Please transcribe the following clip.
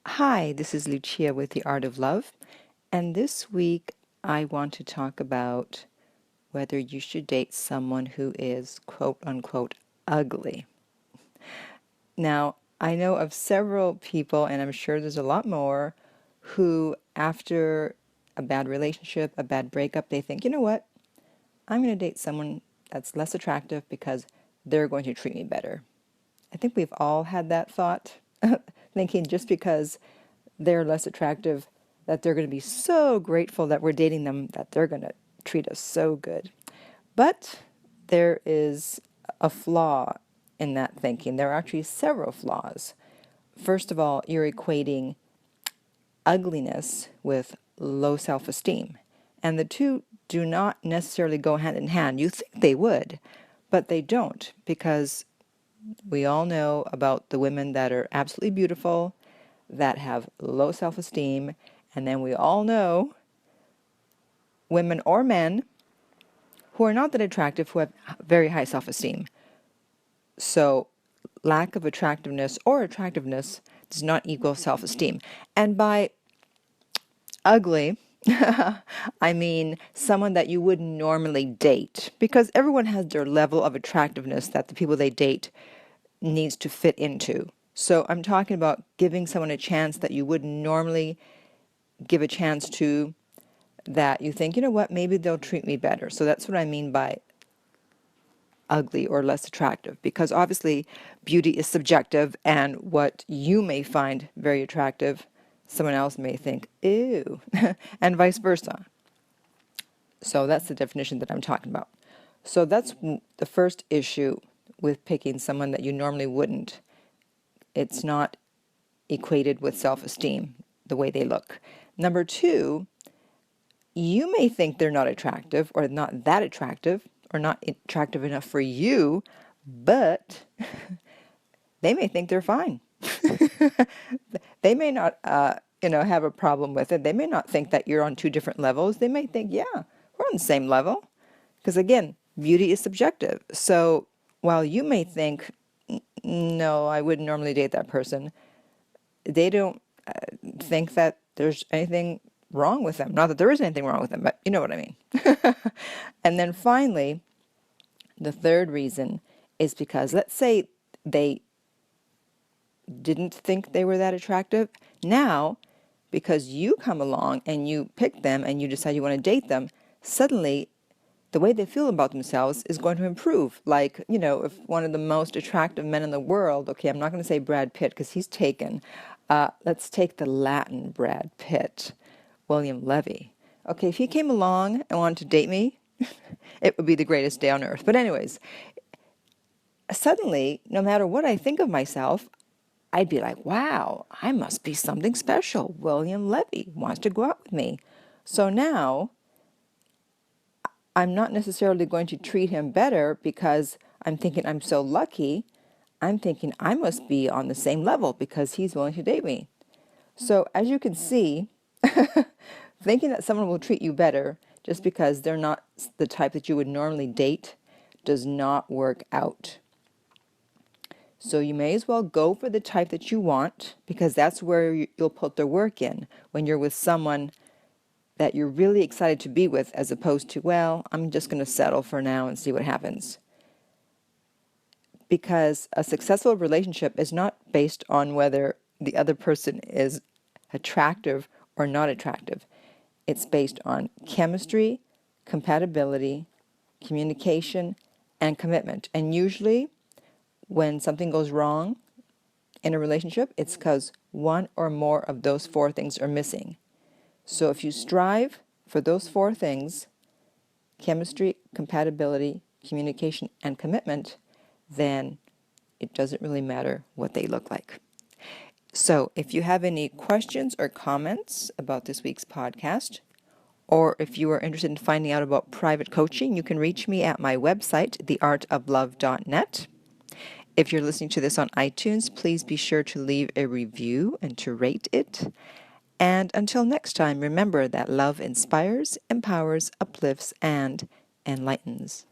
Hi, this is Lucia with The Art of Love, and this week I want to talk about whether you should date someone who is quote unquote ugly. Now, I know of several people, and I'm sure there's a lot more, who after a bad relationship, a bad breakup, they think, you know what, I'm going to date someone that's less attractive because they're going to treat me better. I think we've all had that thought, thinking just because they're less attractive, that they're going to be so grateful that we're dating them, that they're going to treat us so good. But there is a flaw in that thinking. There are actually several flaws. First of all, you're equating ugliness with low self-esteem. And the two do not necessarily go hand in hand. You think they would, but they don't, because we all know about the women that are absolutely beautiful, that have low self-esteem, and then we all know women or men who are not that attractive who have very high self-esteem. So lack of attractiveness or attractiveness does not equal self-esteem. And by ugly, I mean someone that you wouldn't normally date, because everyone has their level of attractiveness that the people they date needs to fit into. So I'm talking about giving someone a chance that you wouldn't normally give a chance to, that you think, you know what, maybe they'll treat me better. So that's what I mean by ugly or less attractive, because obviously beauty is subjective, and what you may find very attractive, someone else may think, ew, and vice versa. So that's the definition that I'm talking about. So that's the first issue with picking someone that you normally wouldn't. It's not equated with self-esteem, the way they look. Number two, you may think they're not attractive or not that attractive or not attractive enough for you, but they may think they're fine. They may not, have a problem with it. They may not think that you're on two different levels. They may think, yeah, we're on the same level. Because again, beauty is subjective. So while you may think, no, I wouldn't normally date that person, they don't think that there's anything wrong with them. Not that there is anything wrong with them, but you know what I mean. And then finally, the third reason is because let's say they didn't think they were that attractive. Now, because you come along and you pick them and you decide you want to date them, suddenly the way they feel about themselves is going to improve. Like, if one of the most attractive men in the world, okay, I'm not going to say Brad Pitt because he's taken. Let's take the Latin Brad Pitt, William Levy. Okay, if he came along and wanted to date me, it would be the greatest day on earth. But anyways, suddenly, no matter what I think of myself, I'd be like, wow, I must be something special. William Levy wants to go out with me. So now, I'm not necessarily going to treat him better because I'm thinking I'm so lucky. I'm thinking I must be on the same level because he's willing to date me. So as you can see, thinking that someone will treat you better just because they're not the type that you would normally date does not work out. So you may as well go for the type that you want, because that's where you'll put the work in when you're with someone that you're really excited to be with, as opposed to, well, I'm just going to settle for now and see what happens. Because a successful relationship is not based on whether the other person is attractive or not attractive. It's based on chemistry, compatibility, communication, and commitment. And usually, when something goes wrong in a relationship, it's because one or more of those four things are missing. So if you strive for those four things, chemistry, compatibility, communication, and commitment, then it doesn't really matter what they look like. So if you have any questions or comments about this week's podcast, or if you are interested in finding out about private coaching, you can reach me at my website, theartoflove.net. If you're listening to this on iTunes, please be sure to leave a review and to rate it. And until next time, remember that love inspires, empowers, uplifts, and enlightens.